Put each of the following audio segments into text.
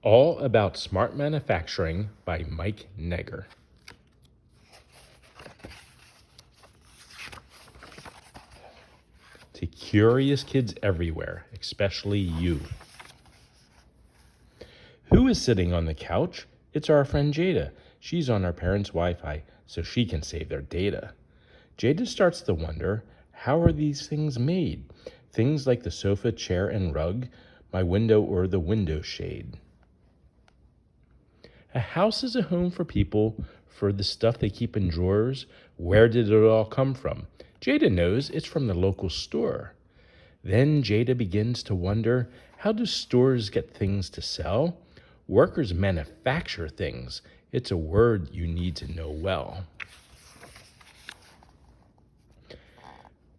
All About Smart Manufacturing by Mike Negger. To curious kids everywhere, especially you. Who is sitting on the couch? It's our friend Jada. She's on our parents' Wi-Fi, so she can save their data. Jada starts to wonder, how are these things made? Things like the sofa, chair, and rug, my window, or the window shade. A house is a home for people, for the stuff they keep in drawers. Where did it all come from? Jada knows it's from the local store. Then Jada begins to wonder, how do stores get things to sell? Workers manufacture things. It's a word you need to know well.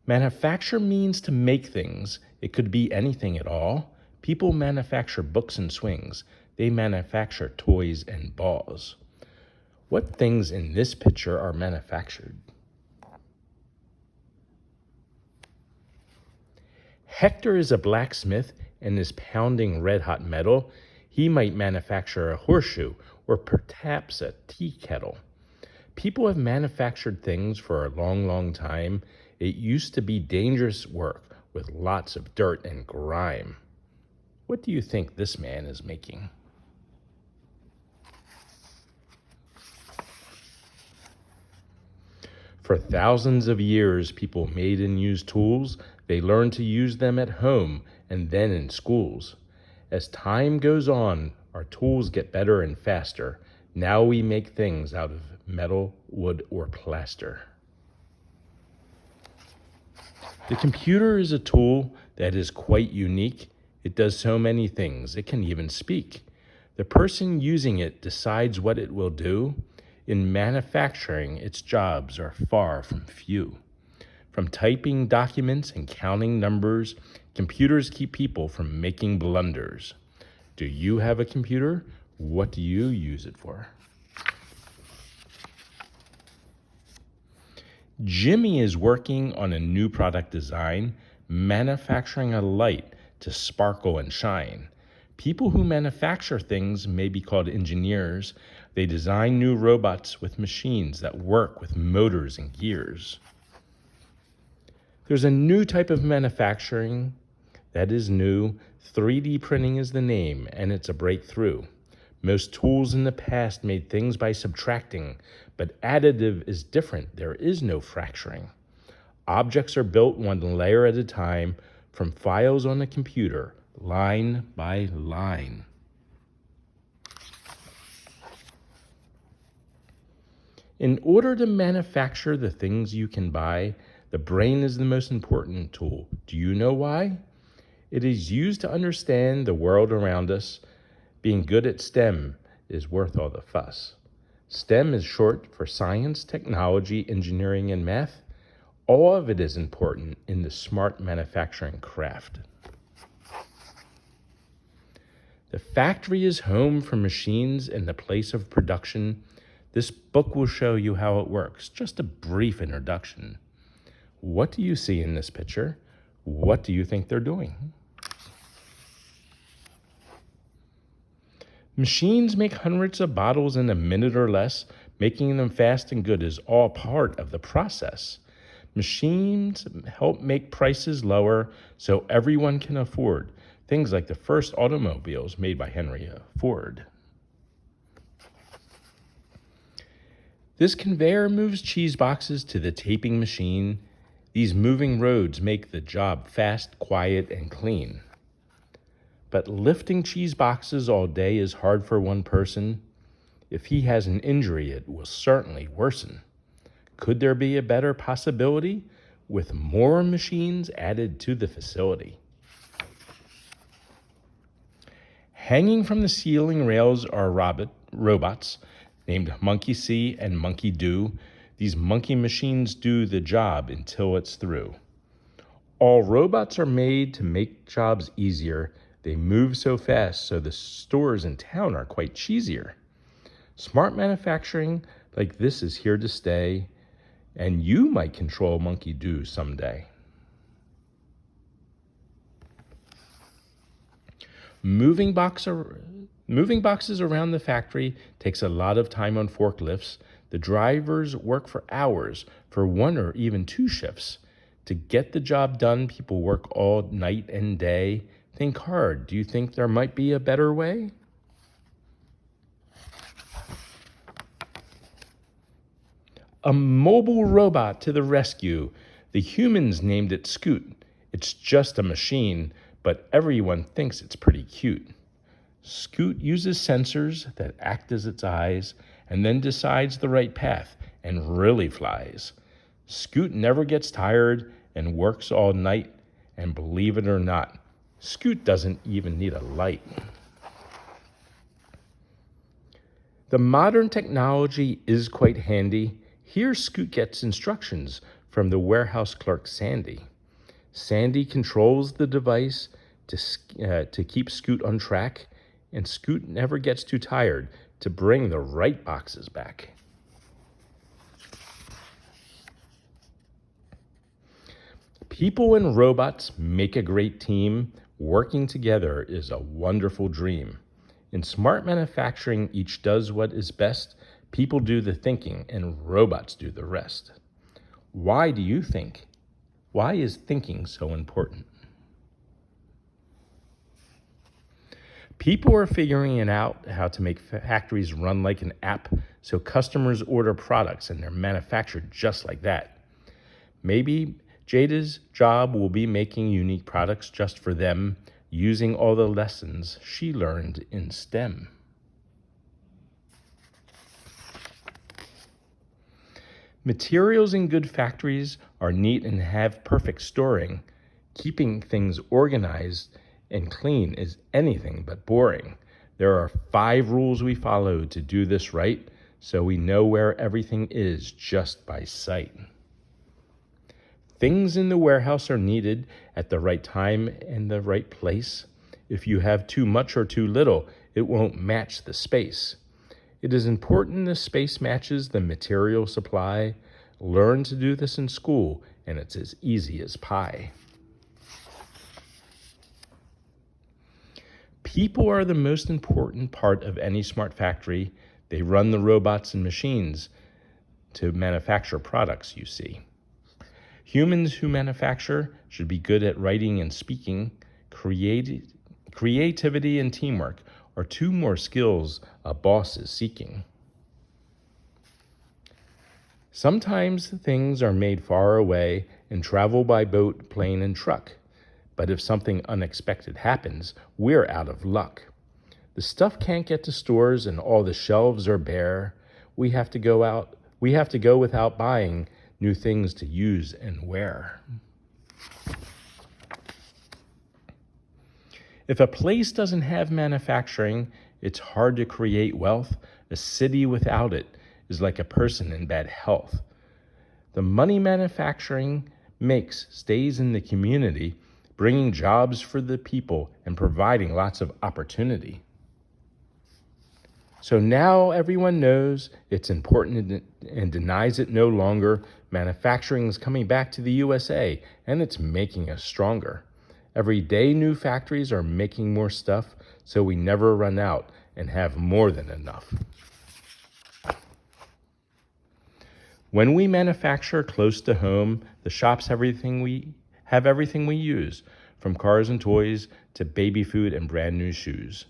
Manufacture means to make things. It could be anything at all. People manufacture books and swings. They manufacture toys and balls. What things in this picture are manufactured? Hector is a blacksmith and is pounding red-hot metal. He might manufacture a horseshoe or perhaps a tea kettle. People have manufactured things for a long, long time. It used to be dangerous work with lots of dirt and grime. What do you think this man is making? For thousands of years, people made and used tools. They learned to use them at home and then in schools. As time goes on, our tools get better and faster. Now we make things out of metal, wood, or plaster. The computer is a tool that is quite unique. It does so many things. It can even speak. The person using it decides what it will do. In manufacturing, its jobs are far from few. From typing documents and counting numbers, computers keep people from making blunders. Do you have a computer? What do you use it for? Jimmy is working on a new product design, manufacturing a light to sparkle and shine. People who manufacture things may be called engineers. They design new robots with machines that work with motors and gears. There's a new type of manufacturing that is new. 3D printing is the name, and it's a breakthrough. Most tools in the past made things by subtracting, but additive is different. There is no fracturing. Objects are built one layer at a time from files on a computer, line by line. In order to manufacture the things you can buy, the brain is the most important tool. Do you know why? It is used to understand the world around us. Being good at STEM is worth all the fuss. STEM is short for science, technology, engineering, and math. All of it is important in the smart manufacturing craft. The factory is home for machines and the place of production. This book will show you how it works. Just a brief introduction. What do you see in this picture? What do you think they're doing? Machines make hundreds of bottles in a minute or less. Making them fast and good is all part of the process. Machines help make prices lower so everyone can afford things like the first automobiles made by Henry Ford. This conveyor moves cheese boxes to the taping machine. These moving roads make the job fast, quiet, and clean. But lifting cheese boxes all day is hard for one person. If he has an injury, it will certainly worsen. Could there be a better possibility with more machines added to the facility? Hanging from the ceiling rails are robots named Monkey See and Monkey Do. These monkey machines do the job until it's through. All robots are made to make jobs easier. They move so fast, so the stores in town are quite cheesier. Smart manufacturing like this is here to stay, and you might control Monkey Do someday. Moving Moving boxes around the factory takes a lot of time on forklifts. The drivers work for hours for one or even two shifts. To get the job done, people work all night and day. Think hard. Do you think there might be a better way? A mobile robot to the rescue. The humans named it Scoot. It's just a machine, but everyone thinks it's pretty cute. Scoot uses sensors that act as its eyes and then decides the right path and really flies. Scoot never gets tired and works all night, and believe it or not, Scoot doesn't even need a light. The modern technology is quite handy. Here, Scoot gets instructions from the warehouse clerk, Sandy. Sandy controls the device to keep Scoot on track, and Scoot never gets too tired to bring the right boxes back. People and robots make a great team. Working together is a wonderful dream. In smart manufacturing, each does what is best. People do the thinking and robots do the rest. Why do you think? Why is thinking so important? People are figuring it out how to make factories run like an app so customers order products and they're manufactured just like that. Maybe Jada's job will be making unique products just for them, using all the lessons she learned in STEM. Materials in good factories are neat and have perfect storing. Keeping things organized and clean is anything but boring. There are 5 rules we follow to do this right, so we know where everything is just by sight. Things in the warehouse are needed at the right time and the right place. If you have too much or too little, it won't match the space. It is important the space matches the material supply. Learn to do this in school, and it's as easy as pie. People are the most important part of any smart factory. They run the robots and machines to manufacture products, you see. Humans who manufacture should be good at writing and speaking. Creativity and teamwork are 2 more skills a boss is seeking. Sometimes things are made far away and travel by boat, plane, and truck. But if something unexpected happens, we're out of luck. The stuff can't get to stores and all the shelves are bare. We have to go without buying new things to use and wear. If a place doesn't have manufacturing, it's hard to create wealth. A city without it is like a person in bad health. The money manufacturing makes stays in the community, bringing jobs for the people and providing lots of opportunity. So now everyone knows it's important and denies it no longer. Manufacturing is coming back to the USA, and it's making us stronger. Every day, new factories are making more stuff, so we never run out and have more than enough. When we manufacture close to home, the shops have everything we use, from cars and toys to baby food and brand new shoes.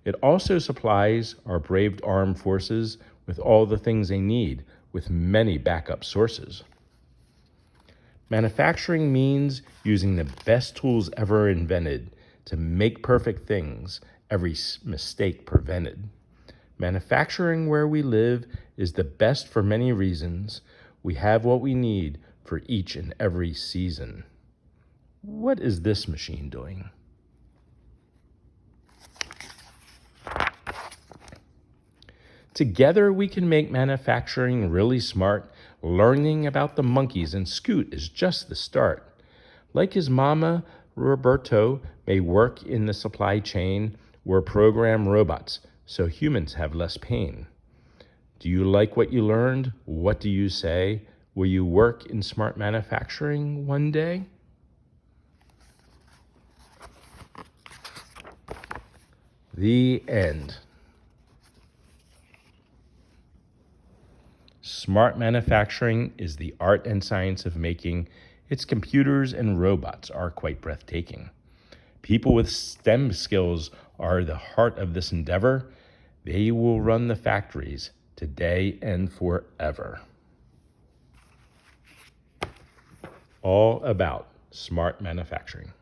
It also supplies our brave armed forces with all the things they need, with many backup sources. Manufacturing means using the best tools ever invented to make perfect things, every mistake prevented. Manufacturing where we live is the best for many reasons. We have what we need for each and every season. What is this machine doing? Together we can make manufacturing really smart. Learning about the monkeys and Scoot is just the start. Like his mama, Roberto may work in the supply chain. We're program robots, so humans have less pain. Do you like what you learned? What do you say? Will you work in smart manufacturing one day? The end. Smart manufacturing is the art and science of making. Its computers and robots are quite breathtaking. People with STEM skills are the heart of this endeavor. They will run the factories today and forever. All about smart manufacturing.